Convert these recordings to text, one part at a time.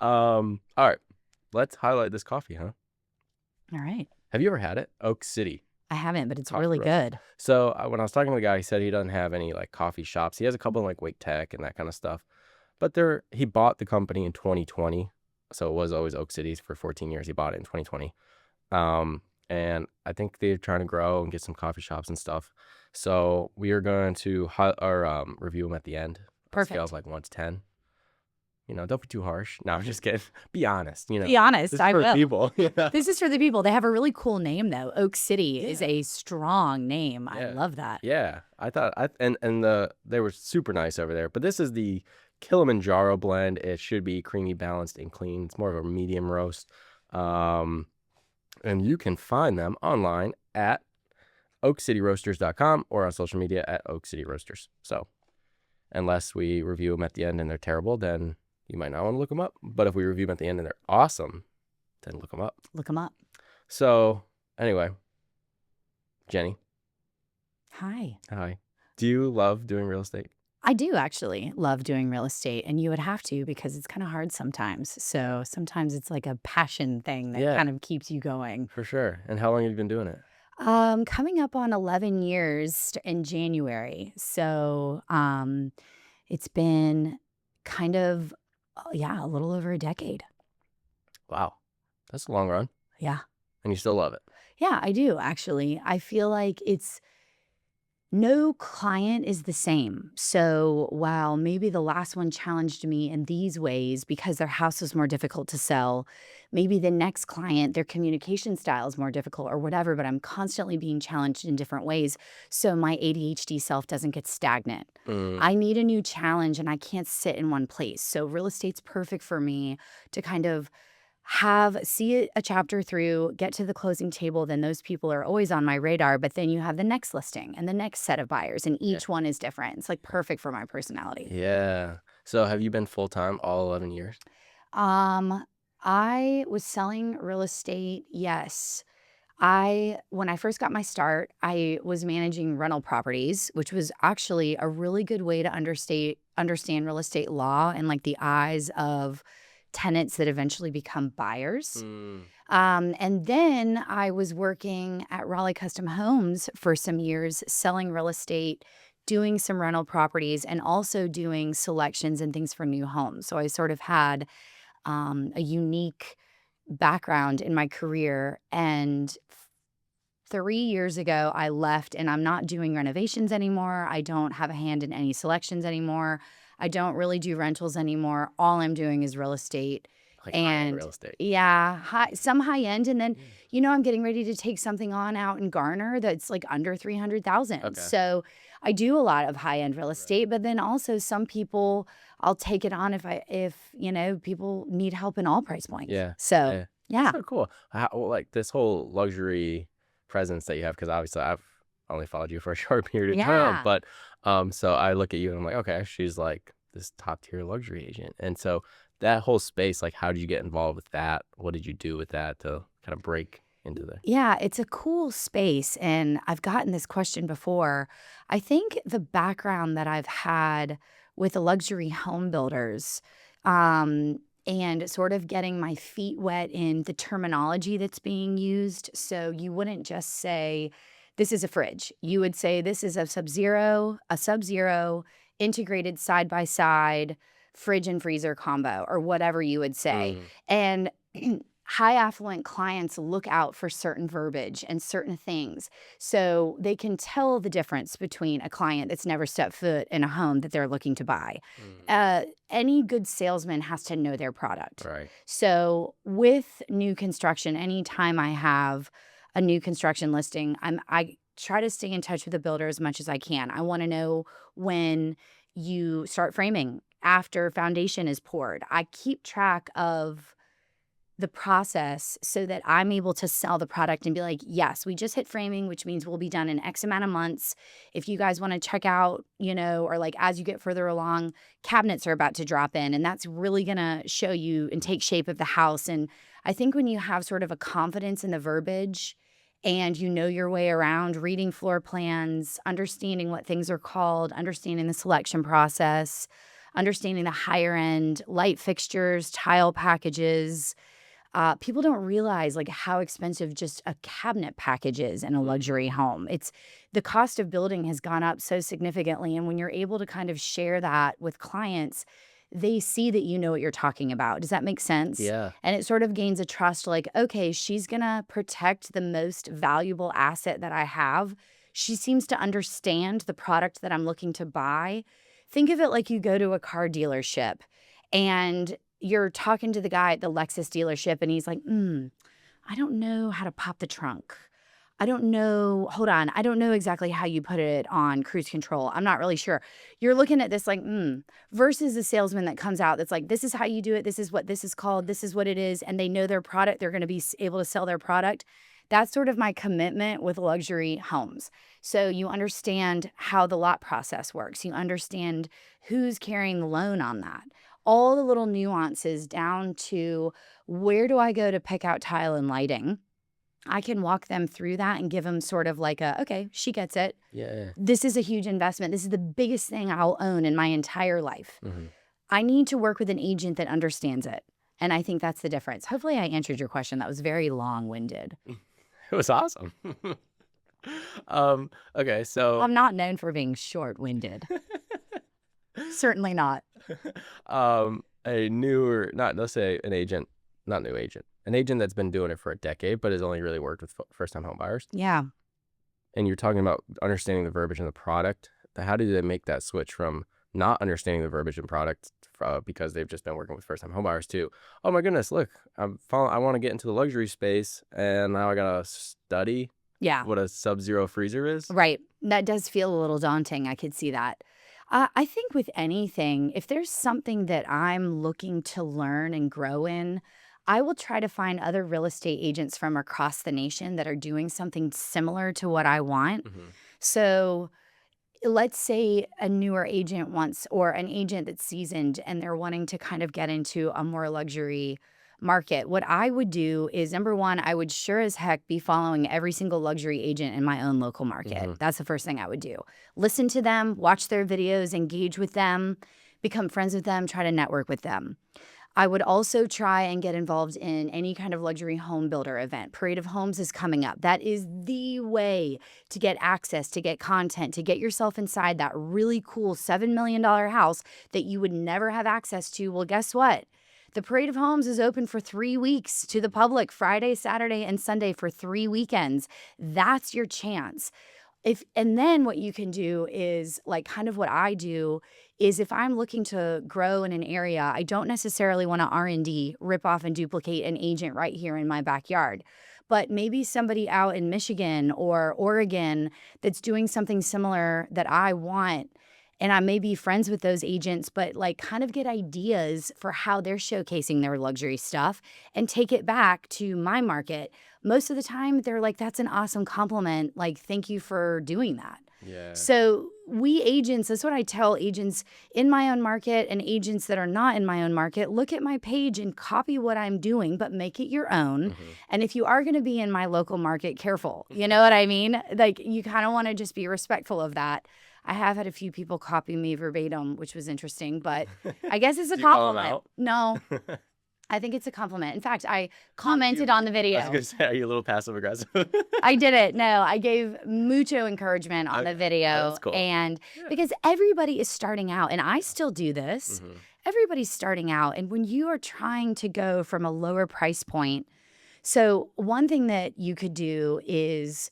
All right. Let's highlight this coffee, huh? All right. Have you ever had it? Oak City I haven't, but it's Coffee really Roaster. good. So when I was talking to the guy, he said he doesn't have any like coffee shops. He has a couple in like Wake Tech and that kind of stuff. But he bought the company in 2020. So it was always Oak City for 14 years. He bought it in 2020. And I think they're trying to grow and get some coffee shops and stuff. So we are going to review them at the end. On a scale of Perfect. like 1 to 10. Don't be too harsh. No, I'm just kidding. Be honest. Be honest, This is I for will. people. This is for the people. They have a really cool name, though. Oak City is a strong name. I love that. Yeah, I thought they were super nice over there. But this is the Kilimanjaro blend. It should be creamy, balanced, and clean. It's more of a medium roast. And you can find them online at oakcityroasters.com or on social media at Oak City Roasters. So unless we review them at the end and they're terrible, then you might not want to look them up. But if we review them at the end and they're awesome, then look them up. Look them up. So anyway, Jenny. Hi. Do you love doing real estate? I do actually love doing real estate, and you would have to because it's kind of hard sometimes. So sometimes it's like a passion thing that kind of keeps you going. For sure. And how long have you been doing it? Coming up on 11 years in January. So it's been kind of, a little over a decade. Wow. That's a long run. Yeah. And you still love it. Yeah, I do, actually. I feel like no client is the same. So while maybe the last one challenged me in these ways because their house was more difficult to sell, maybe the next client, their communication style is more difficult or whatever, but I'm constantly being challenged in different ways. So my ADHD self doesn't get stagnant. I need a new challenge and I can't sit in one place. So real estate's perfect for me to kind of see a chapter through, get to the closing table, then those people are always on my radar, but then you have the next listing and the next set of buyers, and each one is different. It's like perfect for my personality. Yeah. So have you been full-time all 11 years? I was selling real estate, yes. When I first got my start, I was managing rental properties, which was actually a really good way to understand real estate law and like the eyes of tenants that eventually become buyers. And then I was working at Raleigh Custom Homes for some years, selling real estate, doing some rental properties, and also doing selections and things for new homes. So I sort of had a unique background in my career. And 3 years ago, I left, and I'm not doing renovations anymore. I don't have a hand in any selections anymore. I don't really do rentals anymore. All I'm doing is real estate. Like high-end real estate. Yeah, some high end. And then, I'm getting ready to take something on out in Garner that's like under 300,000. Okay. So I do a lot of high end real estate, but then also some people I'll take it on if people need help in all price points. Yeah. So yeah. So cool. Like this whole luxury presence that you have, because obviously I've only followed you for a short period of time, but so I look at you and I'm like, okay, she's like this top tier luxury agent. And so that whole space, like, how did you get involved with that? What did you do with that to kind of break into the? Yeah, it's a cool space. And I've gotten this question before. I think the background that I've had with the luxury home builders, and sort of getting my feet wet in the terminology that's being used. So you wouldn't just say, this is a fridge. You would say, this is a Sub-Zero integrated side-by-side fridge and freezer combo, or whatever you would say. And high affluent clients look out for certain verbiage and certain things. So they can tell the difference between a client that's never stepped foot in a home that they're looking to buy. Any good salesman has to know their product. Right. So with new construction, anytime I have a new construction listing, I try to stay in touch with the builder as much as I can. I want to know when you start framing, after foundation is poured. I keep track of the process so that I'm able to sell the product and be like, yes, we just hit framing, which means we'll be done in X amount of months. If you guys want to check out, or like as you get further along, cabinets are about to drop in, and that's really going to show you and take shape of the house. And I think when you have sort of a confidence in the verbiage and you know your way around reading floor plans, understanding what things are called, understanding the selection process, understanding the higher end light fixtures, tile packages. People don't realize like how expensive just a cabinet package is in a luxury home. It's the cost of building has gone up so significantly. And when you're able to kind of share that with clients, they see that you know what you're talking about. Does that make sense? Yeah. And it sort of gains a trust like, okay, she's going to protect the most valuable asset that I have. She seems to understand the product that I'm looking to buy. Think of it like you go to a car dealership and you're talking to the guy at the Lexus dealership and he's like, I don't know how to pop the trunk. I don't know. Hold on. I don't know exactly how you put it on cruise control. I'm not really sure. You're looking at this like, versus a salesman that comes out that's like, this is how you do it. This is what this is called. This is what it is. And they know their product. They're going to be able to sell their product. That's sort of my commitment with luxury homes. So you understand how the lot process works. You understand who's carrying the loan on that. All the little nuances down to where do I go to pick out tile and lighting. I can walk them through that and give them sort of like okay, she gets it. Yeah. This is a huge investment. This is the biggest thing I'll own in my entire life. I need to work with an agent that understands it. And I think that's the difference. Hopefully I answered your question. That was very long-winded. It was awesome. Okay, so I'm not known for being short-winded. Certainly not. a newer, not let's say an agent, not new agent, an agent that's been doing it for a decade, but has only really worked with first-time home buyers. Yeah. And you're talking about understanding the verbiage in the product. How do they make that switch from not understanding the verbiage and product because they've just been working with first-time home buyers to, oh my goodness, look, I want to get into the luxury space, and now I gotta study what a sub-zero freezer is. Right. That does feel a little daunting. I could see that. I think with anything, if there's something that I'm looking to learn and grow in, I will try to find other real estate agents from across the nation that are doing something similar to what I want. So let's say a newer agent wants, or an agent that's seasoned and they're wanting to kind of get into a more luxury market. What I would do is, number one, I would sure as heck be following every single luxury agent in my own local market. That's the first thing I would do. Listen to them, watch their videos, engage with them, become friends with them, try to network with them. I would also try and get involved in any kind of luxury home builder event. Parade of Homes is coming up. That is the way to get access, to get content, to get yourself inside that really cool $7 million house that you would never have access to. Well, guess what? The Parade of Homes is open for 3 weeks to the public, Friday, Saturday, and Sunday for 3 weekends. That's your chance. And then what you can do is, like, kind of what I do is, if I'm looking to grow in an area, I don't necessarily want to R&D, rip off and duplicate an agent right here in my backyard. But maybe somebody out in Michigan or Oregon that's doing something similar that I want, and I may be friends with those agents, but like kind of get ideas for how they're showcasing their luxury stuff and take it back to my market. Most of the time, they're like, that's an awesome compliment. Like, thank you for doing that. Yeah. So we agents, that's what I tell agents in my own market and agents that are not in my own market. Look at my page and copy what I'm doing, but make it your own. And if you are going to be in my local market, careful. You know what I mean? Like, you kind of want to just be respectful of that. I have had a few people copy me verbatim, which was interesting, but I guess it's a compliment. No, I think it's a compliment. In fact, I commented on the video. I was going to say, are you a little passive aggressive? I didn't. No, I gave mucho encouragement on the video. That's cool. And because everybody is starting out, and I still do this, everybody's starting out. And when you are trying to go from a lower price point, so one thing that you could do is,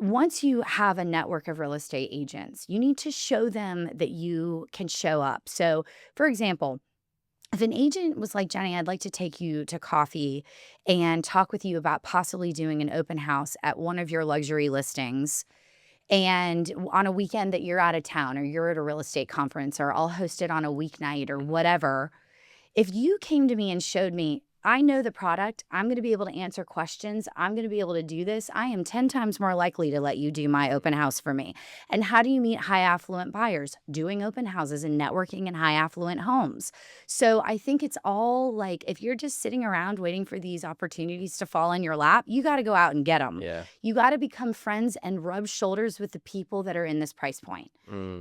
once you have a network of real estate agents, you need to show them that you can show up. So, for example, if an agent was like, Jenny, I'd like to take you to coffee and talk with you about possibly doing an open house at one of your luxury listings, and on a weekend that you're out of town or you're at a real estate conference, or I'll host it on a weeknight or whatever, if you came to me and showed me, I know the product, I'm going to be able to answer questions, I'm going to be able to do this, I am 10 times more likely to let you do my open house for me. And how do you meet high affluent buyers? Doing open houses and networking in high affluent homes. So I think it's all like, if you're just sitting around waiting for these opportunities to fall in your lap, you got to go out and get them. Yeah. You got to become friends and rub shoulders with the people that are in this price point.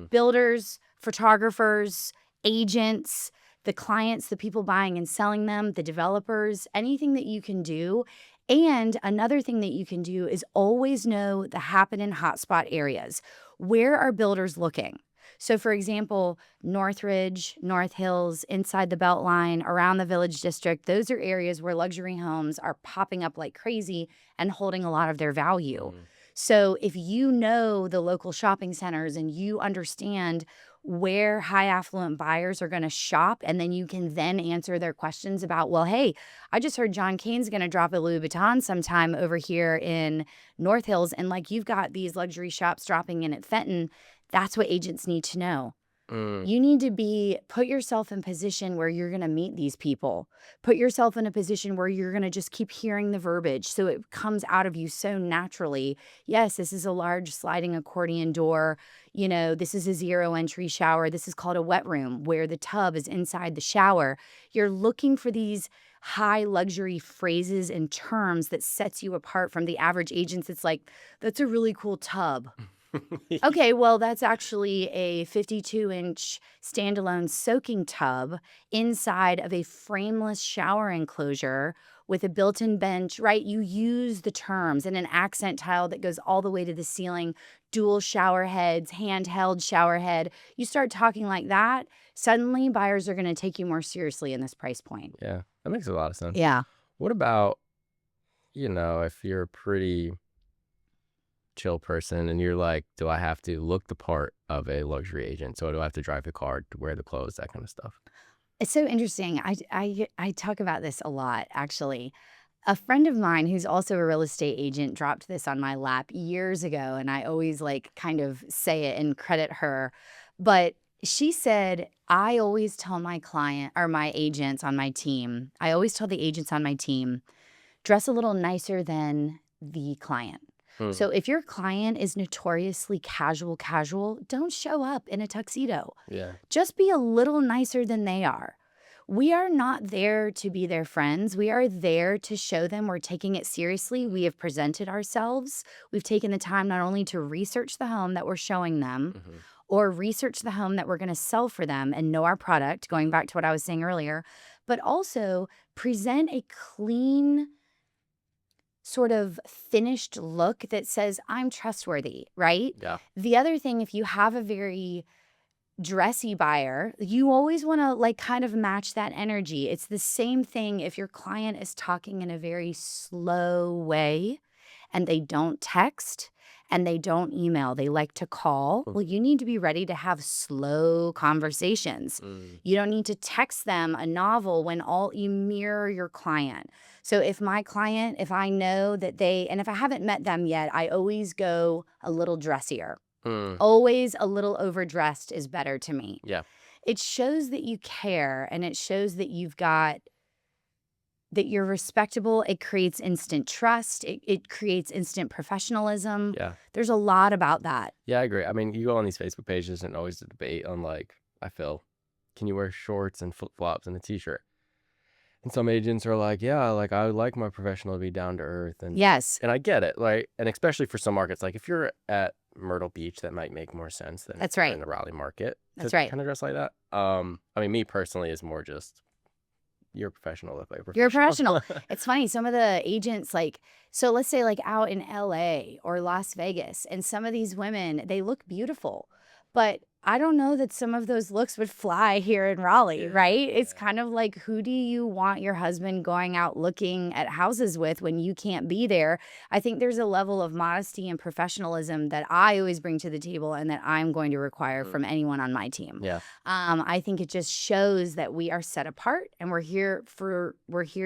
Builders, photographers, agents, the clients, the people buying and selling them, the developers, anything that you can do. And another thing that you can do is always know the happening hotspot areas. Where are builders looking? So, for example, Northridge, North Hills, inside the Beltline, around the Village District, those are areas where luxury homes are popping up like crazy and holding a lot of their value. So, if you know the local shopping centers and you understand where high affluent buyers are going to shop, and then you can then answer their questions about, well, hey, I just heard John Kane's going to drop a Louis Vuitton sometime over here in North Hills, and like you've got these luxury shops dropping in at Fenton. That's what agents need to know. You need to put yourself in position where you're going to meet these people. Put yourself in a position where you're going to just keep hearing the verbiage so it comes out of you so naturally. Yes, this is a large sliding accordion door. You know, this is a zero entry shower. This is called a wet room where the tub is inside the shower. You're looking for these high luxury phrases and terms that sets you apart from the average agents. It's like, that's a really cool tub. Okay, well, that's actually a 52-inch standalone soaking tub inside of a frameless shower enclosure with a built-in bench, right? You use the terms and an accent tile that goes all the way to the ceiling, dual shower heads, handheld shower head. You start talking like that, suddenly buyers are going to take you more seriously in this price point. Yeah, that makes a lot of sense. Yeah. What about, if you're a pretty chill person and you're like, do I have to look the part of a luxury agent? So do I have to drive the car, to wear the clothes, that kind of stuff? It's so interesting. I talk about this a lot, actually. A friend of mine who's also a real estate agent dropped this on my lap years ago, and I always like kind of say it and credit her. But she said, I always tell my client or my agents on my team, I always tell the agents on my team, dress a little nicer than the client. So if your client is notoriously casual, don't show up in a tuxedo. Yeah. Just be a little nicer than they are. We are not there to be their friends. We are there to show them we're taking it seriously. We have presented ourselves. We've taken the time not only to research the home that we're showing them or research the home that we're going to sell for them and know our product, going back to what I was saying earlier, but also present a clean, sort of finished look that says, I'm trustworthy, right? Yeah. The other thing, if you have a very dressy buyer, you always want to like kind of match that energy. It's the same thing if your client is talking in a very slow way and they don't text and they don't email, they like to call. Well, you need to be ready to have slow conversations. You don't need to text them a novel when you mirror your client. So if my client, if I know that and if I haven't met them yet, I always go a little dressier. Always a little overdressed is better to me. Yeah. It shows that you care and it shows that that you're respectable. It creates instant trust. It creates instant professionalism. Yeah. There's a lot about that. Yeah, I agree. I mean, you go on these Facebook pages and always a debate on can you wear shorts and flip-flops and a t-shirt? And some agents are like, yeah, like I would like my professional to be down to earth. And yes. And I get it. Like, and especially for some markets, like if you're at Myrtle Beach, that might make more sense than That's right. in the Raleigh market. That's right. Kind of dress like that. I mean, me personally is more just you're a professional. Look like a professional. You're a professional. It's funny. Some of the agents, so let's say out in LA or Las Vegas, and some of these women, they look beautiful, but I don't know that some of those looks would fly here in Raleigh, right? It's kind of like, who do you want your husband going out looking at houses with when you can't be there? I think there's a level of modesty and professionalism that I always bring to the table and that I'm going to require from anyone on my team. Yeah. I think it just shows that we are set apart and we're here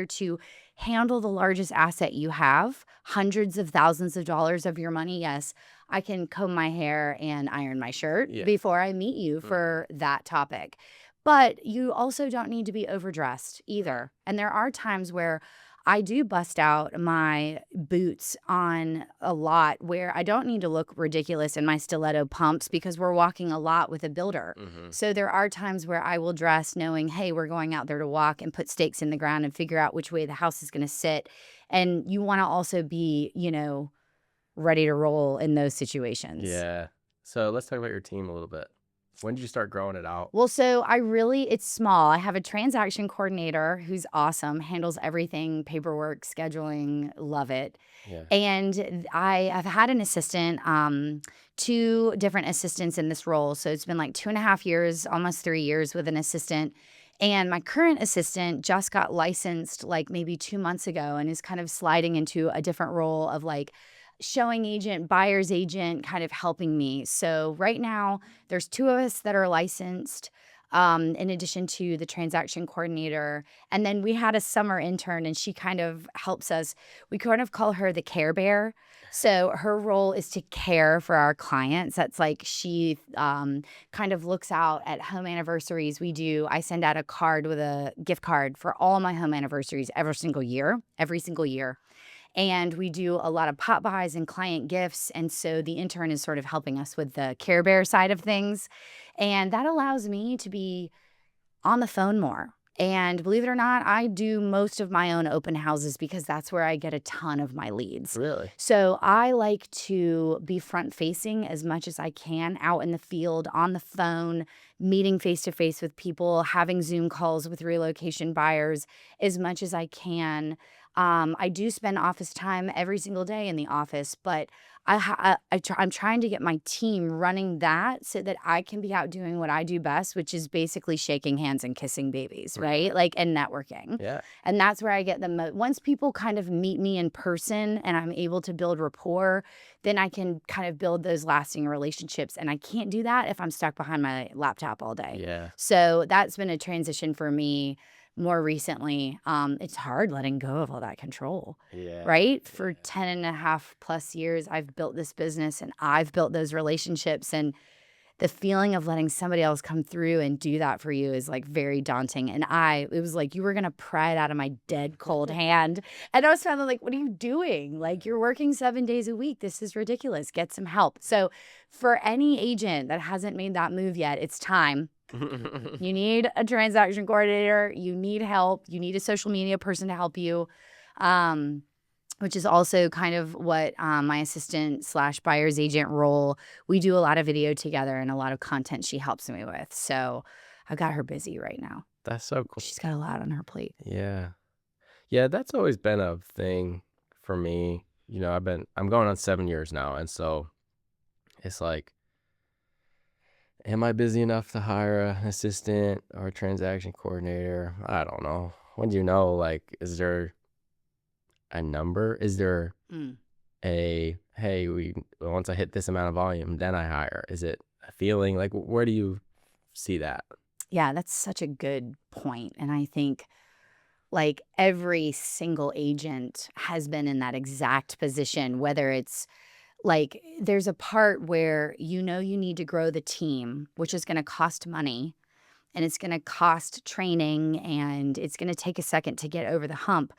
to handle the largest asset you have, hundreds of thousands of dollars of your money. Yes, I can comb my hair and iron my shirt before I meet you for that topic. But you also don't need to be overdressed either. And there are times where I do bust out my boots on a lot where I don't need to look ridiculous in my stiletto pumps because we're walking a lot with a builder. So there are times where I will dress knowing, hey, we're going out there to walk and put stakes in the ground and figure out which way the house is going to sit. And you want to also be, ready to roll in those situations. Yeah. So let's talk about your team a little bit. When did you start growing it out? Well, so it's small. I have a transaction coordinator who's awesome, handles everything, paperwork, scheduling, love it. Yeah. And I have had an assistant, 2 different assistants in this role. So it's been like 2.5 years, almost 3 years with an assistant. And my current assistant just got licensed like maybe 2 months ago and is kind of sliding into a different role of like showing agent, buyer's agent, kind of helping me. So right now, there's 2 of us that are licensed, in addition to the transaction coordinator. And then we had a summer intern, and she kind of helps us. We kind of call her the care bear. So her role is to care for our clients. That's like she kind of looks out at home anniversaries. I send out a card with a gift card for all my home anniversaries every single year. And we do a lot of pop buys and client gifts. And so the intern is sort of helping us with the Care Bear side of things. And that allows me to be on the phone more. And believe it or not, I do most of my own open houses because that's where I get a ton of my leads. Really? So I like to be front facing as much as I can, out in the field, on the phone, meeting face to face with people, having Zoom calls with relocation buyers as much as I can. I do spend office time every single day in the office, but I'm trying to get my team running that so that I can be out doing what I do best, which is basically shaking hands and kissing babies, right? Like, and networking. Yeah. And that's where I get the most. Once people kind of meet me in person and I'm able to build rapport, then I can kind of build those lasting relationships. And I can't do that if I'm stuck behind my laptop all day. Yeah. So that's been a transition for me more recently. It's hard letting go of all that control, Yeah. right? For 10 and a half plus years, I've built this business and I've built those relationships. And the feeling of letting somebody else come through and do that for you is like very daunting. And it was like you were going to pry it out of my dead cold hand. And I was finally like, what are you doing? Like, you're working 7 days a week. This is ridiculous. Get some help. So for any agent that hasn't made that move yet, it's time. You need a transaction coordinator. You need help. You need a social media person to help you, which is also kind of what my assistant / buyer's agent role. We do a lot of video together and a lot of content she helps me with. So I've got her busy right now. That's so cool. She's got a lot on her plate. Yeah. Yeah, that's always been a thing for me. You know, I'm going on 7 years now, and so it's like, am I busy enough to hire an assistant or a transaction coordinator? I don't know. When do you know? Like, is there a number? Is there hey, once I hit this amount of volume, then I hire? Is it a feeling? Like, where do you see that? Yeah, that's such a good point. And I think like every single agent has been in that exact position, whether it's like there's a part where you need to grow the team, which is going to cost money and it's going to cost training and it's going to take a second to get over the hump.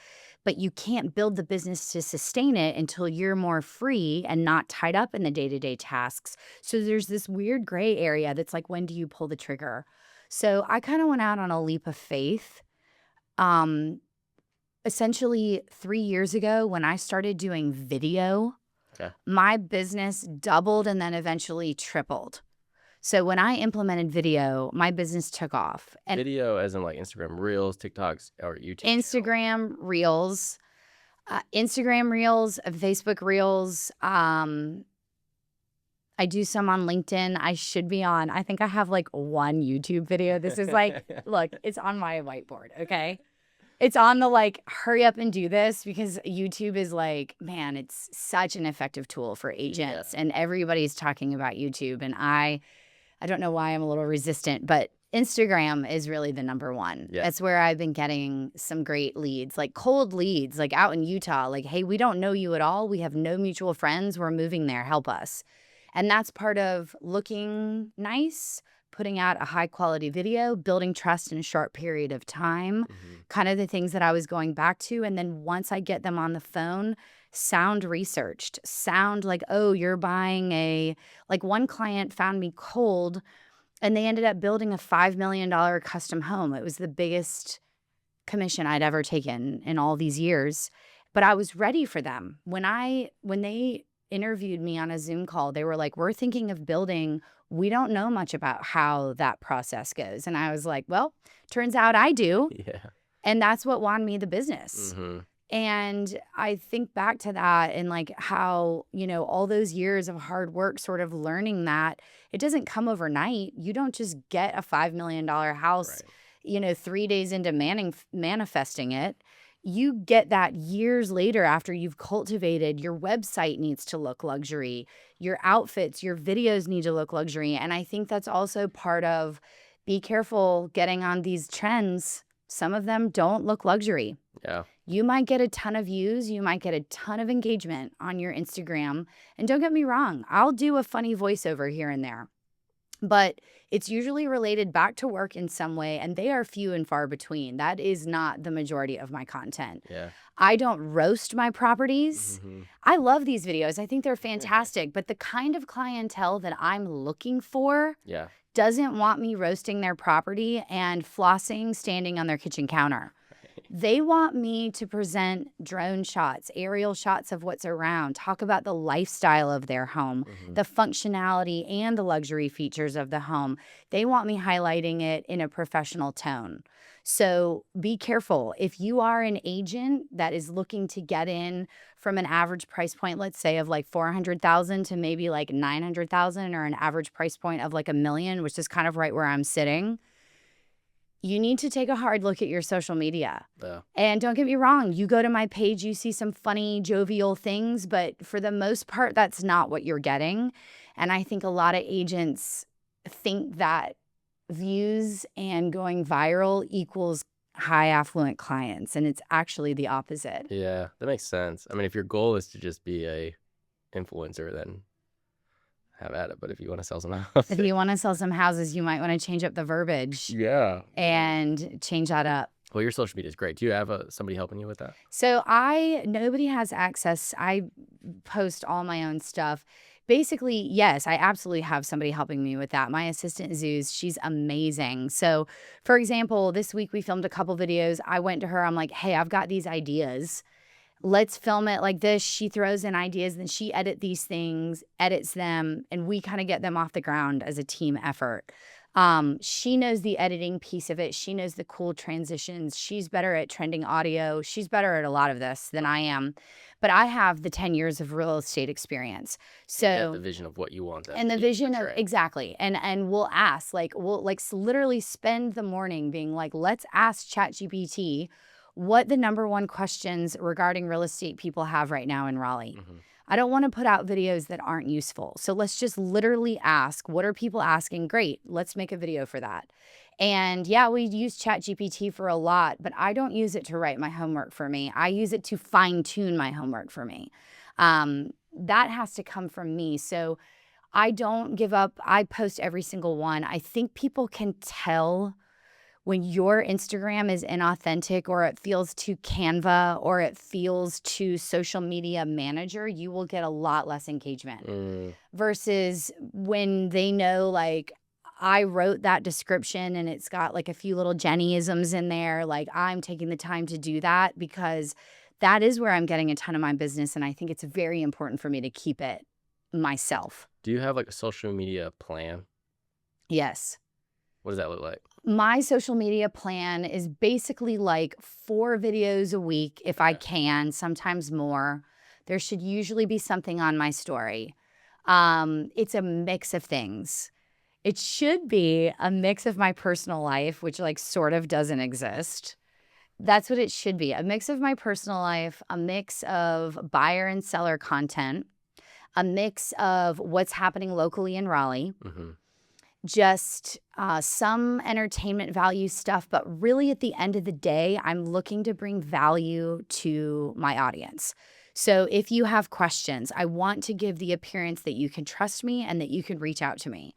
But you can't build the business to sustain it until you're more free and not tied up in the day-to-day tasks. So there's this weird gray area that's like, when do you pull the trigger? So I kind of went out on a leap of faith. Essentially 3 years ago when I started doing video, my business doubled and then eventually tripled. So when I implemented video, my business took off. And Video as in like Instagram Reels, TikToks, or YouTube? Instagram Reels, Facebook Reels. I do some on LinkedIn. I think I have like one YouTube video. This is like, look, it's on my whiteboard, okay? It's on the like, hurry up and do this, because YouTube is like, man, it's such an effective tool for agents. And everybody's talking about YouTube. And I don't know why I'm a little resistant, but Instagram is really the number one. Yeah. That's where I've been getting some great leads, like cold leads, like out in Utah, like, hey, we don't know you at all. We have no mutual friends. We're moving there. Help us. And that's part of looking nice, putting out a high quality video, building trust in a short period of time, kind of the things that I was going back to. And then once I get them on the phone, sound researched, sound like, oh, you're buying like one client found me cold and they ended up building a $5 million custom home. It was the biggest commission I'd ever taken in all these years, but I was ready for them. When they interviewed me on a Zoom call, they were like, we're thinking of building. We don't know much about how that process goes. And I was like, well, turns out I do. Yeah. And that's what won me the business. Mm-hmm. And I think back to that and like how, all those years of hard work, sort of learning that it doesn't come overnight. You don't just get a $5 million house, Right. 3 days into manifesting it. You get that years later after you've cultivated. Your website needs to look luxury. Your outfits, your videos need to look luxury. And I think that's also part of, be careful getting on these trends. Some of them don't look luxury. Yeah. You might get a ton of views. You might get a ton of engagement on your Instagram. And don't get me wrong, I'll do a funny voiceover here and there. But it's usually related back to work in some way, and they are few and far between. That is not the majority of my content. Yeah. I don't roast my properties. Mm-hmm. I love these videos. I think they're fantastic. But the kind of clientele that I'm looking for Yeah. doesn't want me roasting their property and flossing standing on their kitchen counter. They want me to present drone shots, aerial shots of what's around, talk about the lifestyle of their home, Mm-hmm. the functionality and the luxury features of the home. They want me highlighting it in a professional tone. So be careful. If you are an agent that is looking to get in from an average price point, let's say of like 400,000 to maybe like 900,000, or an average price point of like $1 million, which is kind of right where I'm sitting, you need to take a hard look at your social media. Yeah. And don't get me wrong, you go to my page, you see some funny, jovial things, but for the most part, that's not what you're getting. And I think a lot of agents think that views and going viral equals high affluent clients, and it's actually the opposite. Yeah, that makes sense. I mean, if your goal is to just be a influencer, then have at it. But if you want to sell some houses, If you want to sell some houses, you might want to change up the verbiage yeah, and change that up. well, your social media is great. Do you have somebody helping you with that? So nobody has access. I post all my own stuff. Basically, yes, I absolutely have somebody helping me with that. My assistant, Zeus, she's amazing. So, for example, this week we filmed a couple videos. I went to her. I'm like, hey, I've got these ideas. Let's film it like this. She throws in ideas, then she edits these things, edits them, and we kind of get them off the ground as a team effort. She knows the editing piece of it. She knows the cool transitions. She's better at trending audio. She's better at a lot of this than I am. But I have the 10 years of real estate experience. You have So, the vision of what you want. and the vision of, exactly. And we'll ask, like, we'll like literally spend the morning being like, let's ask ChatGPT what the number one questions regarding real estate people have right now in Raleigh. Mm-hmm. I don't want to put out videos that aren't useful. So let's just literally ask, what are people asking? Great. Let's make a video for that. And yeah, we use ChatGPT for a lot, but I don't use it to write my homework for me. I use it to fine tune my homework for me. That has to come from me. So I don't give up. I post every single one. I think people can tell when your Instagram is inauthentic, or it feels too Canva, or it feels too social media manager. You will get a lot less engagement versus when they know, like, I wrote that description and it's got like a few little Jenny-isms in there. Like, I'm taking the time to do that because that is where I'm getting a ton of my business. And I think it's very important for me to keep it myself. Do you have like a social media plan? Yes. What does that look like? My social media plan is basically like 4 videos a week if I can, sometimes more. There should usually be something on my story. It's a mix of things. It should be a mix of my personal life, which like sort of doesn't exist. That's what it should be. A mix of my personal life, a mix of buyer and seller content, a mix of what's happening locally in Raleigh. Mm-hmm. Just some entertainment value stuff. But really at the end of the day, I'm looking to bring value to my audience. So if you have questions, I want to give the appearance that you can trust me and that you can reach out to me,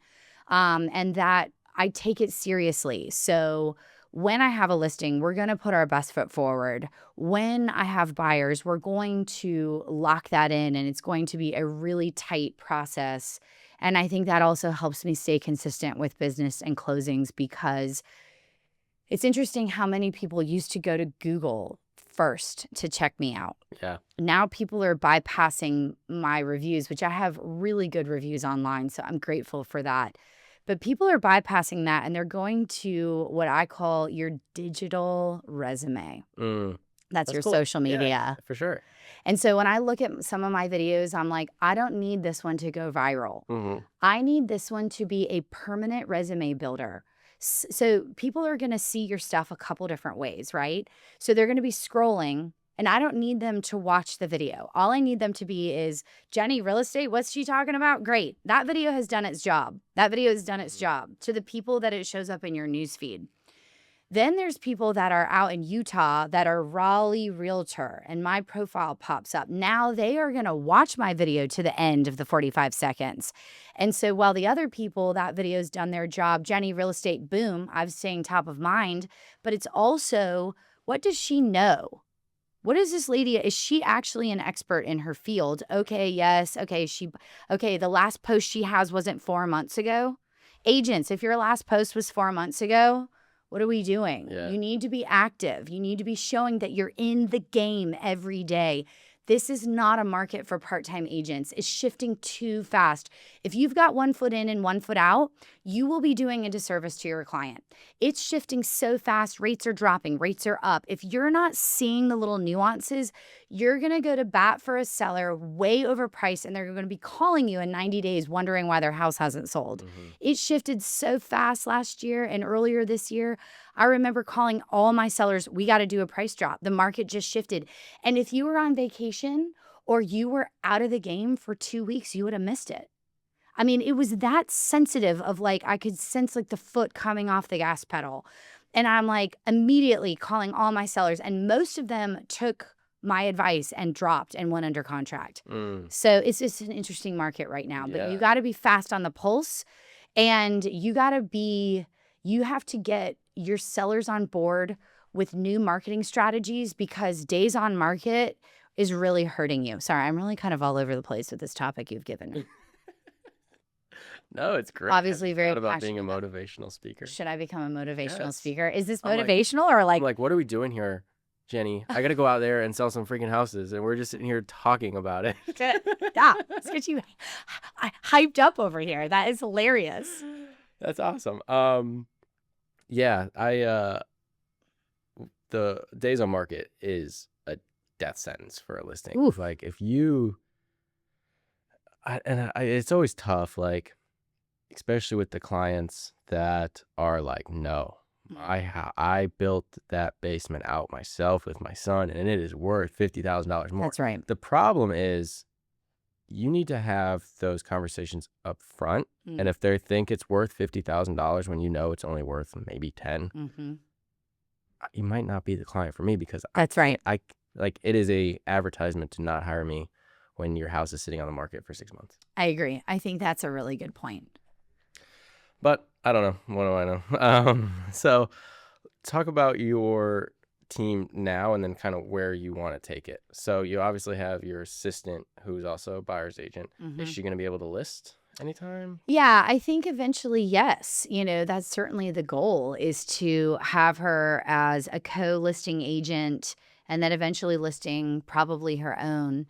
and that I take it seriously. So when I have a listing, we're going to put our best foot forward. When I have buyers, we're going to lock that in, and it's going to be a really tight process. And I think that also helps me stay consistent with business and closings, because it's interesting how many people used to go to Google first to check me out. Yeah. Now people are bypassing my reviews, which I have really good reviews online, so I'm grateful for that. But people are bypassing that, and they're going to what I call your digital resume. That's your cool. social media. Yeah, for sure. And so when I look at some of my videos, I'm like, I don't need this one to go viral. Mm-hmm. I need this one to be a permanent resume builder. So people are going to see your stuff a couple different ways, right? So they're going to be scrolling, and I don't need them to watch the video. All I need them to be is, Jenny, real estate, what's she talking about? Great. That video has done its job. That video has done its job to the people that it shows up in your newsfeed. Then there's people that are out in Utah that are Raleigh Realtor, and my profile pops up. Now they are going to watch my video to the end of the 45 seconds. And so while the other people, that video's done their job, Jenny Real Estate, boom, I'm staying top of mind. But it's also, what does she know? What is this lady? Is she actually an expert in her field? Okay, yes. Okay, the last post she has wasn't 4 months ago. Agents, if your last post was 4 months ago, what are we doing? Yeah. You need to be active. You need to be showing that you're in the game every day. This is not a market for part-time agents. It's shifting too fast. If you've got 1 foot in and 1 foot out, you will be doing a disservice to your client. It's shifting so fast. Rates are dropping. Rates are up. If you're not seeing the little nuances, you're going to go to bat for a seller way overpriced, and they're going to be calling you in 90 days wondering why their house hasn't sold. It shifted so fast last year and earlier this year. I remember calling all my sellers, we got to do a price drop. The market just shifted. And if you were on vacation or you were out of the game for 2 weeks, you would have missed it. I mean, it was that sensitive of like, I could sense like the foot coming off the gas pedal. And I'm like immediately calling all my sellers, and most of them took my advice and dropped and went under contract. So it's just an interesting market right now, but you got to be fast on the pulse, and you have to get your sellers on board with new marketing strategies, because days on market is really hurting you. Sorry, I'm really kind of all over the place with this topic you've given me. No, it's great. Obviously very about being a passionate. motivational speaker. Should I become a motivational Yes. speaker? Is this I'm like- motivational or like I'm like, what are we doing here, Jenny? I got to go out there and sell some freaking houses, and we're just sitting here talking about it. let's get you hyped up over here. That is hilarious. That's awesome. Yeah, the days on market is a death sentence for a listing. Oof. Like if you, it's always tough, like especially with the clients that are like, no, I built that basement out myself with my son, and it is worth $50,000 more. That's right. The problem is, you need to have those conversations up front. And if they think it's worth $50,000 when you know it's only worth maybe 10, you might not be the client for me, because That's right. I like, it is a advertisement to not hire me when your house is sitting on the market for 6 months. I agree. I think that's a really good point. But I don't know. What do I know? So talk about your team now, and then kind of where you want to take it. So you obviously have your assistant, who's also a buyer's agent. Is she going to be able to list anytime? Yeah, I think eventually, yes. That's certainly the goal, is to have her as a co-listing agent, and then eventually listing probably her own.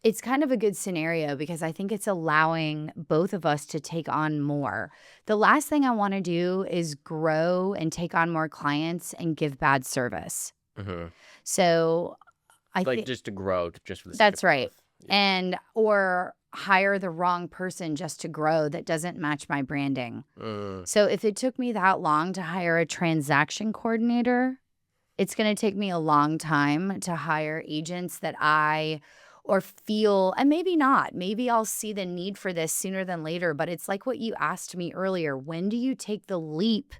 It's kind of a good scenario, because I think it's allowing both of us to take on more. The last thing I want to do is grow and take on more clients and give bad service. So I Like think just to grow, just for the sake that's of right. growth. Yeah. Or hire the wrong person just to grow that doesn't match my branding. So if it took me that long to hire a transaction coordinator, it's going to take me a long time to hire agents that or feel, and maybe not, maybe I'll see the need for this sooner than later. But it's like what you asked me earlier. When do you take the leap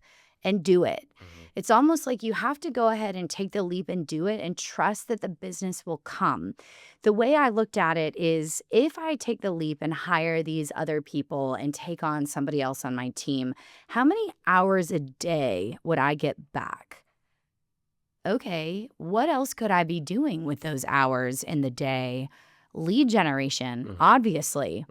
and do it? It's almost like you have to go ahead and take the leap and do it, and trust that the business will come. The way I looked at it is, if I take the leap and hire these other people and take on somebody else on my team, how many hours a day would I get back? Okay, what else could I be doing with those hours in the day? Lead generation, obviously.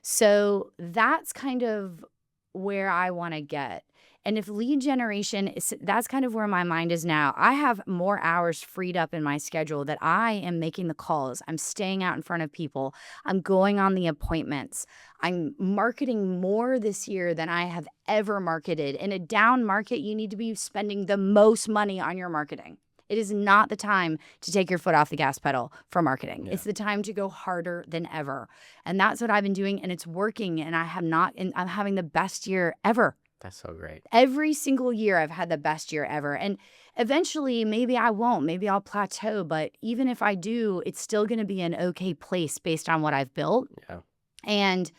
So that's kind of where I want to get. And if lead generation is, that's kind of where my mind is now. I have more hours freed up in my schedule that I am making the calls. I'm staying out in front of people. I'm going on the appointments. I'm marketing more this year than I have ever marketed. In a down market, you need to be spending the most money on your marketing. It is not the time to take your foot off the gas pedal for marketing. Yeah. It's the time to go harder than ever. And that's what I've been doing, and it's working. And I'm having the best year ever. That's so great. Every single year I've had the best year ever. And eventually maybe I won't. Maybe I'll plateau. But even if I do, it's still going to be an okay place based on what I've built. Yeah. And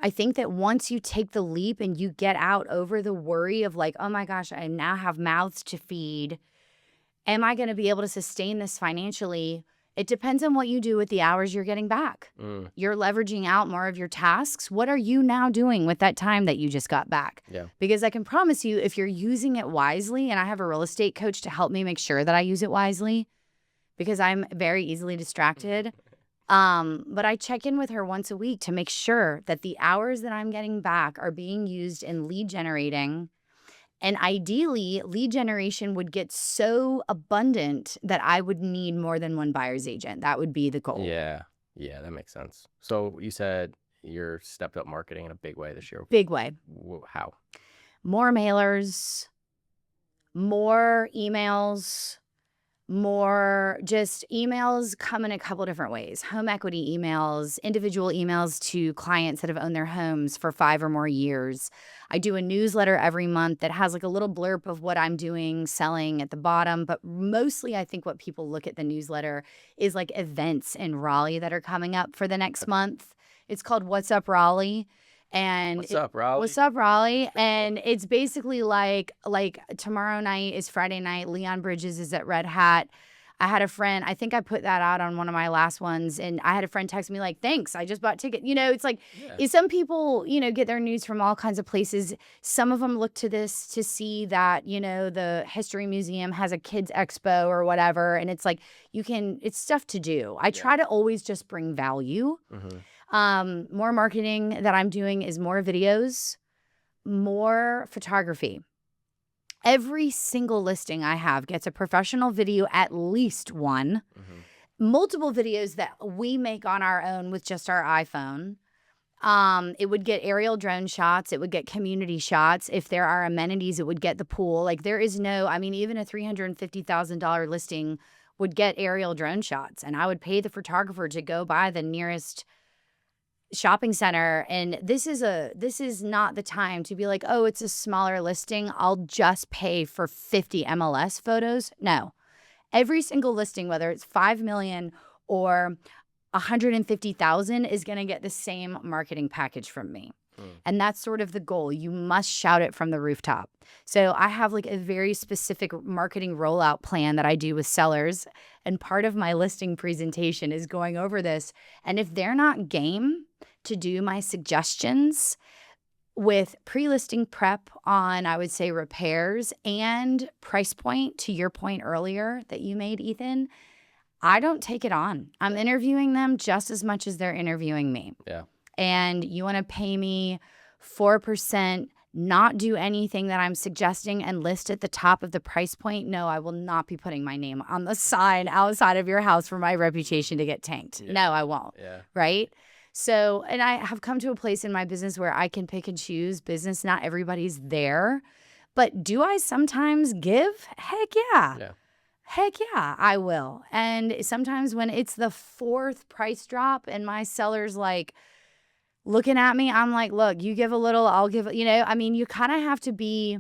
I think that once you take the leap and you get out over the worry of like, oh my gosh, I now have mouths to feed. Am I going to be able to sustain this financially? It depends on what you do with the hours you're getting back. You're leveraging out more of your tasks. What are you now doing with that time that you just got back? Yeah. Because I can promise you, if you're using it wisely, and I have a real estate coach to help me make sure that I use it wisely, because I'm very easily distracted. But I check in with her once a week to make sure that the hours that I'm getting back are being used in lead generating. And ideally, lead generation would get so abundant that I would need more than one buyer's agent. That would be the goal. Yeah. Yeah, that makes sense. So you said you're stepped up marketing in a big way this year. Big way. How? More mailers, more emails, more just emails come in a couple different ways. Home equity emails, individual emails to clients that have owned their homes for 5 or more years. I do a newsletter every month that has like a little blurb of what I'm doing, selling at the bottom. But mostly I think what people look at the newsletter is like events in Raleigh that are coming up for the next month. It's called What's Up Raleigh. And What's up, Raleigh? What's up, Raleigh? And it's basically like tomorrow night is Friday night. Leon Bridges is at Red Hat. I had a friend, I think I put that out on one of my last ones, and I had a friend text me like, thanks, I just bought ticket. You know, it's like, some people, you know, get their news from all kinds of places. Some of them look to this to see that, you know, the History Museum has a kids expo or whatever. And it's like, it's stuff to do. I try to always just bring value. More marketing that I'm doing is more videos, more photography. Every single listing I have gets a professional video, at least one, multiple videos that we make on our own with just our iPhone. It would get aerial drone shots. It would get community shots. If there are amenities, it would get the pool. Like there is no, I mean, even a $350,000 listing would get aerial drone shots, and I would pay the photographer to go by the nearest shopping center. And this is not the time to be like, oh, it's a smaller listing, I'll just pay for 50 MLS photos. No, every single listing, whether it's 5 million or 150,000, is going to get the same marketing package from me. And that's sort of the goal. You must shout it from the rooftop. So I have like a very specific marketing rollout plan that I do with sellers. And part of my listing presentation is going over this. And if they're not game to do my suggestions with pre-listing prep on, I would say, repairs and price point, to your point earlier that you made, Ethan, I don't take it on. I'm interviewing them just as much as they're interviewing me. Yeah. And you want to pay me 4%, not do anything that I'm suggesting, and list at the top of the price point? No, I will not be putting my name on the sign outside of your house for my reputation to get tanked. No, I won't. Yeah. Right? So, and I have come to a place in my business where I can pick and choose business. Not everybody's there. But do I sometimes give? Heck yeah. Yeah. Heck yeah, I will. And sometimes when it's the 4th price drop and my seller's like looking at me, I'm like, look, you give a little, I'll give, you know, I mean, you kind of have to be,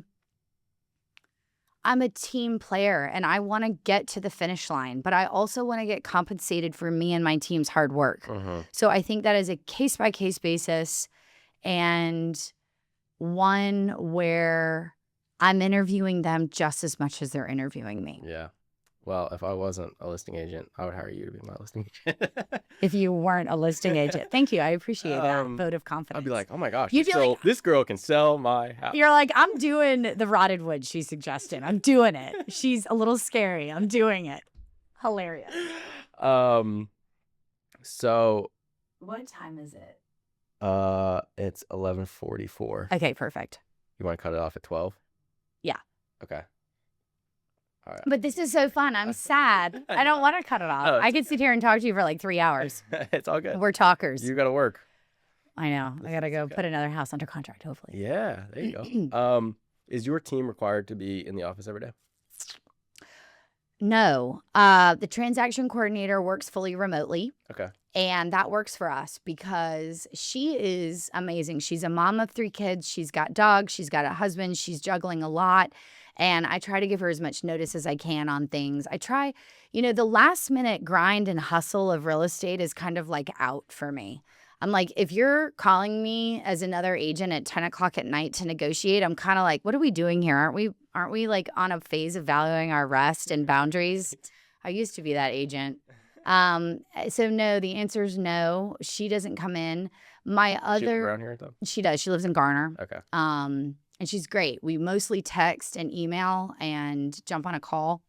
I'm a team player and I want to get to the finish line, but I also want to get compensated for me and my team's hard work. So I think that is a case-by-case basis, and one where I'm interviewing them just as much as they're interviewing me. Yeah. Well, if I wasn't a listing agent, I would hire you to be my listing agent. If you weren't a listing agent. Thank you. I appreciate that vote of confidence. I'd be like, oh my gosh, You'd be like, this girl can sell my house. You're like, I'm doing the rotted wood she suggested. I'm doing it. She's a little scary. I'm doing it. Hilarious. So what time is it? It's 11:44. Okay, perfect. You want to cut it off at 12? Okay. All right. But this is so fun. I'm sad. I don't want to cut it off. Oh, I could sit here and talk to you for like 3 hours. It's all good. We're talkers. You got to work. I know. I got to go put another house under contract, hopefully. Yeah, there you go. Is your team required to be in the office every day? No. The transaction coordinator works fully remotely. Okay. And that works for us because she is amazing. She's a mom of 3 kids. She's got dogs. She's got a husband. She's juggling a lot. And I try to give her as much notice as I can on things. I try, the last minute grind and hustle of real estate is kind of like out for me. I'm like, if you're calling me as another agent at 10 o'clock at night to negotiate, I'm kind of like, what are we doing here? Aren't we like on a phase of valuing our rest and boundaries? I used to be that agent. So no, the answer is no. She doesn't come in. My other, She live around here though? She does. She lives in Garner. Okay. And she's great. We mostly text and email and jump on a call.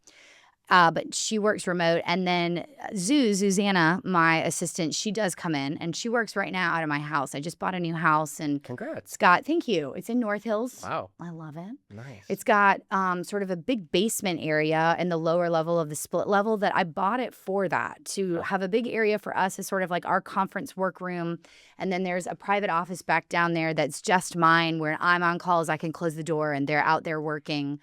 But she works remote. And then Zuzanna, my assistant, she does come in and she works right now out of my house. I just bought a new house and Congrats. Scott, thank you. It's in North Hills. Wow. I love it. Nice. It's got sort of a big basement area in the lower level of the split level that I bought it for that, to have a big area for us as sort of like our conference workroom. And then there's a private office back down there that's just mine where I'm on calls. I can close the door and they're out there working.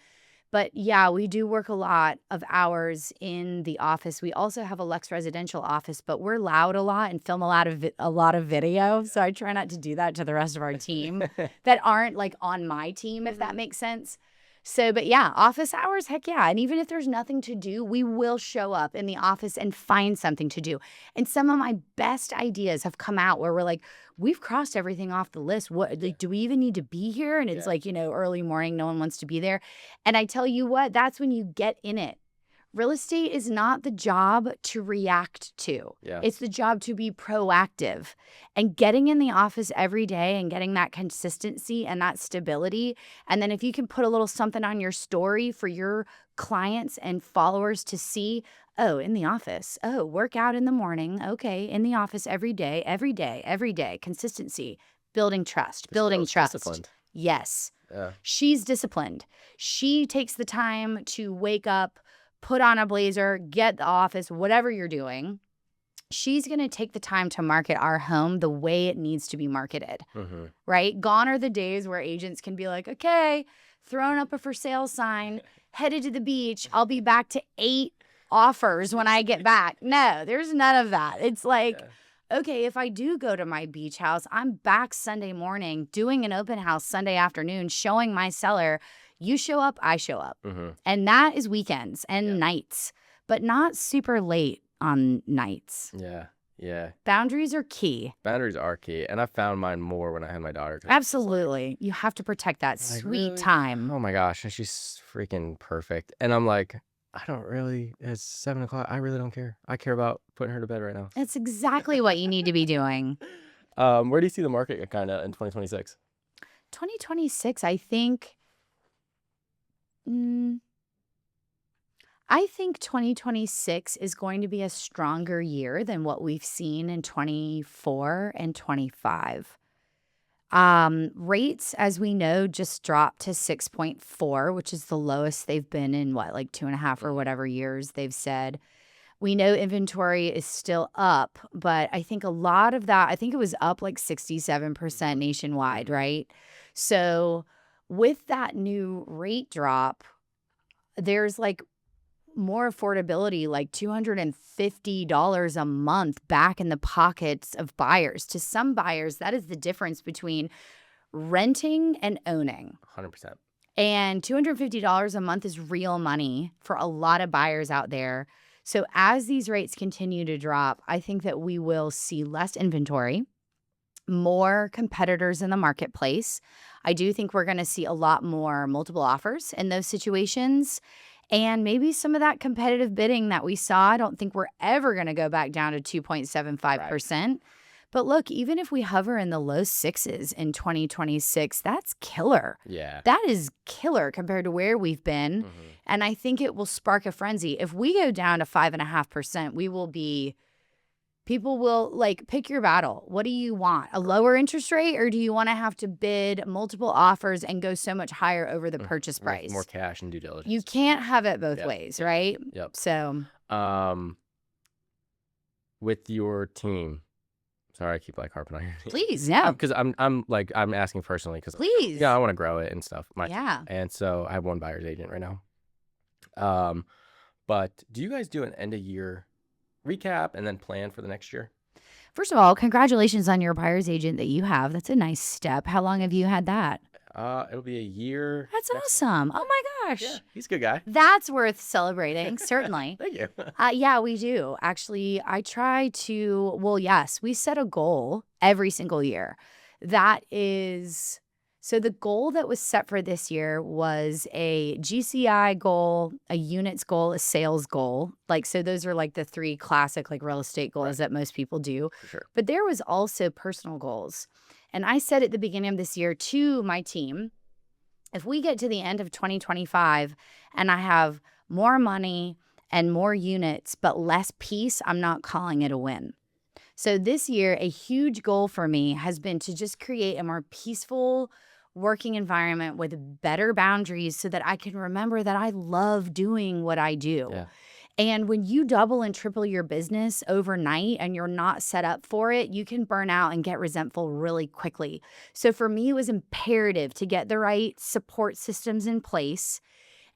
But yeah, we do work a lot of hours in the office. We also have a Lex residential office, but we're loud a lot and film a lot of video. So I try not to do that to the rest of our team that aren't like on my team, if that makes sense. So, but yeah, office hours, heck yeah. And even if there's nothing to do, we will show up in the office and find something to do. And some of my best ideas have come out where we're like, we've crossed everything off the list. What, like, do we even need to be here? And it's like, early morning, no one wants to be there. And I tell you what, that's when you get in it. Real estate is not the job to react to. Yeah. It's the job to be proactive. And getting in the office every day and getting that consistency and that stability. And then if you can put a little something on your story for your clients and followers to see, oh, in the office. Oh, work out in the morning. Okay, in the office every day, every day, every day. Consistency, building trust, building trust. Disciplined. Yes. Yeah. She's disciplined. She takes the time to wake up, put on a blazer, get the office, whatever you're doing. She's going to take the time to market our home the way it needs to be marketed, right? Gone are the days where agents can be like, okay, throwing up a for sale sign, headed to the beach. I'll be back to 8 offers when I get back. No, there's none of that. It's like, okay, if I do go to my beach house, I'm back Sunday morning doing an open house Sunday afternoon, showing my seller, you show up, I show up. And that is weekends and nights, but not super late on nights. Yeah. Yeah. Boundaries are key. Boundaries are key. And I found mine more when I had my daughter. Absolutely. You have to protect that sweet time. Oh my gosh. And she's freaking perfect. And I'm like, it's 7 o'clock. I really don't care. I care about putting her to bed right now. That's exactly what you need to be doing. Where do you see the market kind of in 2026? 2026, I think. I think 2026 is going to be a stronger year than what we've seen in 24 and 25. Rates, as we know, just dropped to 6.4, which is the lowest they've been in like 2.5 or whatever years they've said. We know inventory is still up, but I think a lot of that, I think it was up like 67% nationwide, right? So with that new rate drop, there's like more affordability, like $250 a month back in the pockets of buyers. To some buyers, that is the difference between renting and owning. 100%. And $250 a month is real money for a lot of buyers out there. So as these rates continue to drop, I think that we will see less inventory, more competitors in the marketplace. I do think we're going to see a lot more multiple offers in those situations. And maybe some of that competitive bidding that we saw, I don't think we're ever going to go back down to 2.75%. Right. But look, even if we hover in the low 6s in 2026, that's killer. Yeah. That is killer compared to where we've been. And I think it will spark a frenzy. If we go down to 5.5%, we will be People will like pick your battle. What do you want? A lower interest rate, or do you want to have to bid multiple offers and go so much higher over the purchase price? More cash and due You diligence. can't have it both ways, right? Yep. So, with your team, sorry, I keep like harping on your team. please, yeah. Because I'm asking personally because Please. I want to grow it and stuff. Yeah. And so I have one buyer's agent right now. But do you guys do an end of year recap and then plan for the next year? First of all, congratulations on your buyer's agent that you have. That's a nice step. How long have you had that? It'll be a year. That's awesome. Oh my gosh. Yeah, he's a good guy. That's worth celebrating, certainly. Thank you. Yeah, we do. Actually, I try to, well, yes, we set a goal every single year. That is, so the goal that was set for this year was a GCI goal, a units goal, a sales goal. Like, so those are like the three classic like real estate goals that most people do. For sure. But there was also personal goals. And I said at the beginning of this year to my team, if we get to the end of 2025 and I have more money and more units, but less peace, I'm not calling it a win. So this year, a huge goal for me has been to just create a more peaceful working environment with better boundaries so that I can remember that I love doing what I do. Yeah. And when you double and triple your business overnight and you're not set up for it, you can burn out and get resentful really quickly. So for me, it was imperative to get the right support systems in place.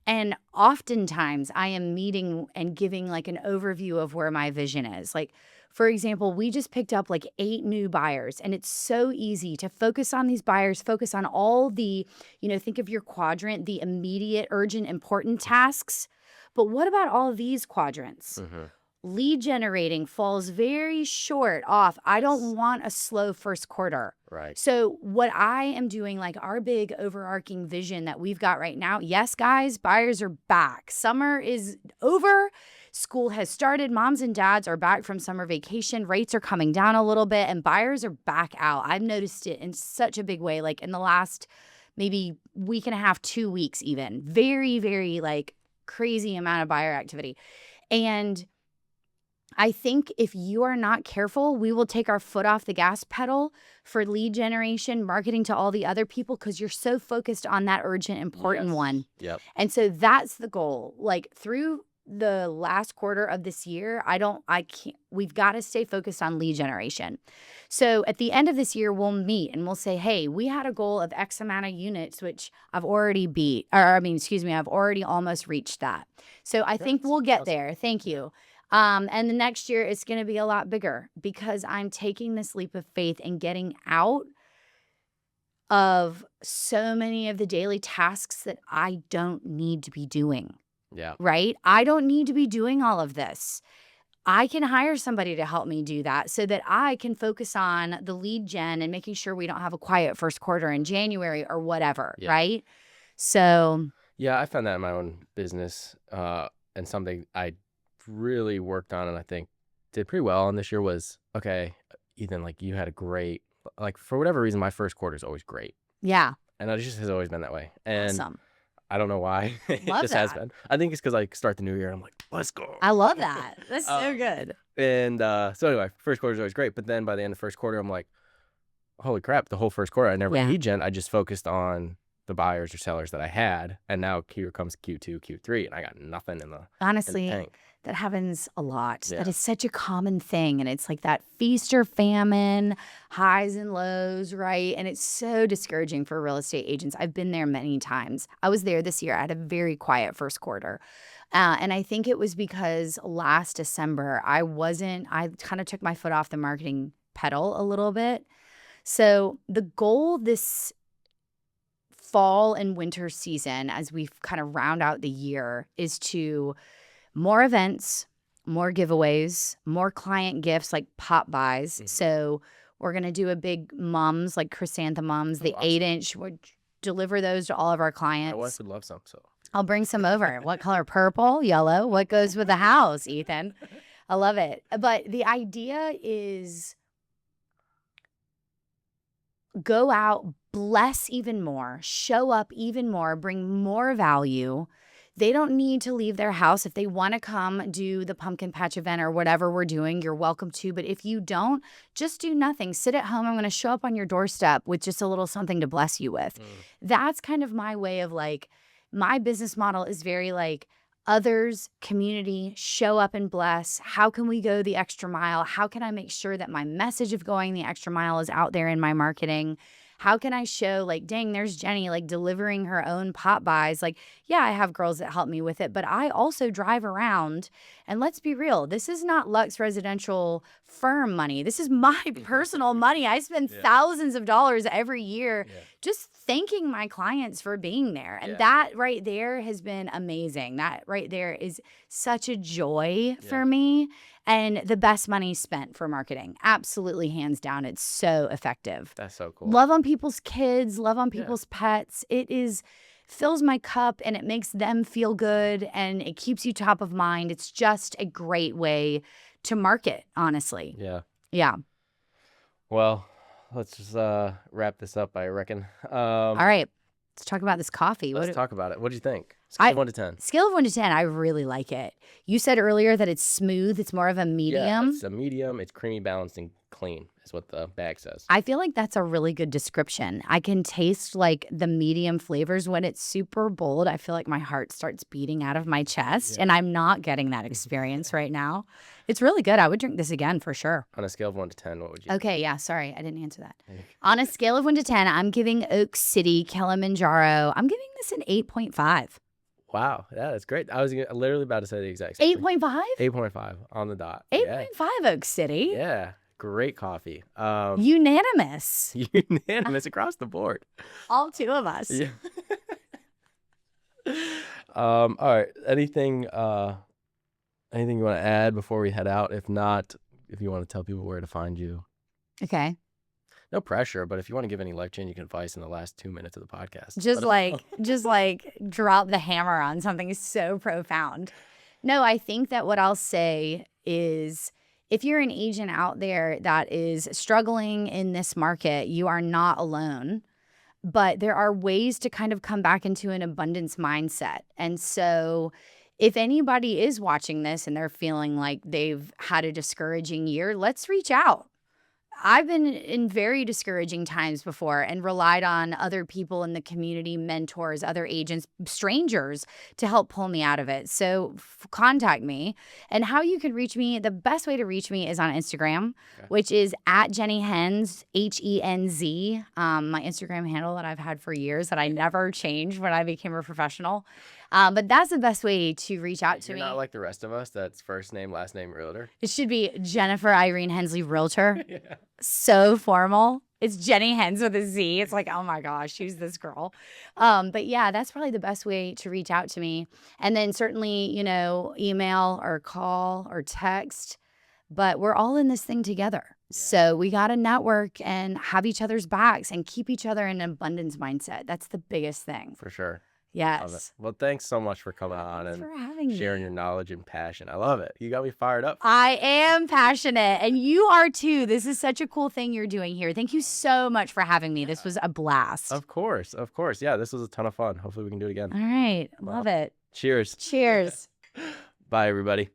And oftentimes I am meeting and giving like an overview of where my vision is. Like, for example, we just picked up like 8 new buyers, and it's so easy to focus on these buyers, focus on all the, think of your quadrant, the immediate, urgent, important tasks. But what about all these quadrants? Lead generating falls very short off. I don't want a slow first quarter. Right. So what I am doing, like our big overarching vision that we've got right now, yes, guys, buyers are back. Summer is over. School has started. Moms and dads are back from summer vacation. Rates are coming down a little bit and buyers are back out. I've noticed it in such a big way, like in the last maybe week and a half, 2 weeks even. Very, very like crazy amount of buyer activity. And I think if you are not careful, we will take our foot off the gas pedal for lead generation, marketing to all the other people because you're so focused on that urgent, important one. Yep. And so that's the goal. Like through the last quarter of this year, we've got to stay focused on lead generation. So at the end of this year, we'll meet and we'll say, hey, we had a goal of X amount of units, which I've already I've already almost reached that. So I think we'll get there. Thank you. And the next year it's going to be a lot bigger because I'm taking this leap of faith and getting out of so many of the daily tasks that I don't need to be doing. Yeah. Right? I don't need to be doing all of this. I can hire somebody to help me do that so that I can focus on the lead gen and making sure we don't have a quiet first quarter in January or whatever. Yeah. Right? So. Yeah, I found that in my own business and something I really worked on and I think did pretty well. And this year was, okay, Ethan, like you had a great, like for whatever reason, my first quarter is always great. Yeah. And it just has always been that way. And awesome. I don't know why it just has been. I think it's because I start the new year and I'm like, let's go. I love that. That's so good. And so anyway, first quarter is always great. But then by the end of the first quarter, I'm like, holy crap, the whole first quarter, I never lead gen. I just focused on the buyers or sellers that I had. And now here comes Q2, Q3, and I got nothing in the honestly. in the tank. That happens a lot. Yeah. That is such a common thing. And it's like that feast or famine, highs and lows, right? And it's so discouraging for real estate agents. I've been there many times. I was there this year. I had a very quiet first quarter. And I think it was because last December, I kind of took my foot off the marketing pedal a little bit. So the goal this fall and winter season, as we kind of round out the year, is to more events, more giveaways, more client gifts like pop buys. Mm-hmm. So we're going to do a big mums, like chrysanthemums, the 8-inch. We'll deliver those to all of our clients. My wife would love some, so. I'll bring some over. What color? Purple, yellow? What goes with the house, Ethan? I love it. But the idea is go out, bless even more, show up even more, bring more value. They don't need to leave their house. If they want to come do the pumpkin patch event or whatever we're doing, you're welcome to. But if you don't, just do nothing. Sit at home. I'm going to show up on your doorstep with just a little something to bless you with. That's kind of my way of like, my business model is very like others, community, show up and bless. How can we go the extra mile? How can I make sure that my message of going the extra mile is out there in my marketing? How can I show like, dang, there's Jenny like delivering her own pop buys. Like, yeah, I have girls that help me with it, but I also drive around. And let's be real, this is not Lux Residential firm money. This is my personal money. I spend thousands of dollars every year just thanking my clients for being there. And that right there has been amazing. That right there is such a joy for me. And the best money spent for marketing. Absolutely, hands down. It's so effective. That's so cool. Love on people's kids, love on people's pets. It is fills my cup and it makes them feel good and it keeps you top of mind. It's just a great way to market, honestly. Yeah. Yeah. Well, let's just wrap this up, I reckon. All right. Let's talk about this coffee. Let's talk about it. What do you think? Scale of 1 to 10. Scale of 1 to 10, I really like it. You said earlier that it's smooth. It's more of a medium. Yeah, it's a medium. It's creamy, balanced, and clean is what the bag says. I feel like that's a really good description. I can taste like the medium flavors when it's super bold. I feel like my heart starts beating out of my chest, and I'm not getting that experience right now. It's really good. I would drink this again for sure. On a scale of 1 to 10, what would you Okay, yeah, sorry. I didn't answer that. On a scale of 1 to 10, I'm giving Oak City, Kilimanjaro, I'm giving this an 8.5. Wow, yeah, that's great. I was literally about to say the exact same 8.5? 8.5 on the dot. 8.5 Oak City. Yeah, great coffee. Unanimous. Unanimous across the board. All two of us. Yeah. All right. Anything you want to add before we head out? If not, if you want to tell people where to find you. Okay. No pressure, but if you want to give any life-changing advice in the last 2 minutes of the podcast. Just like drop the hammer on something so profound. No, I think that what I'll say is if you're an agent out there that is struggling in this market, you are not alone. But there are ways to kind of come back into an abundance mindset. And so if anybody is watching this and they're feeling like they've had a discouraging year, let's reach out. I've been in very discouraging times before and relied on other people in the community, mentors, other agents, strangers to help pull me out of it. So contact me. And how you can reach me, the best way to reach me is on Instagram, which is at Jenny Henz, Henz. My Instagram handle that I've had for years that I never changed when I became a professional. But that's the best way to reach out to me. You're not like the rest of us that's first name, last name, realtor. It should be Jennifer Irene Hensley, realtor. So formal. It's Jenny Henz with a Z. It's like, oh my gosh, who's this girl? But yeah, that's probably the best way to reach out to me. And then certainly, email or call or text. But we're all in this thing together. So we got to network and have each other's backs and keep each other in an abundance mindset. That's the biggest thing. For sure. Yes. Well, thanks so much for coming on and for having sharing your knowledge and passion. I love it. You got me fired up. I am passionate, and you are too. This is such a cool thing you're doing here. Thank you so much for having me. This was a blast. Of course. Yeah, this was a ton of fun. Hopefully we can do it again. All right. Love it. Cheers. Cheers. Bye, everybody.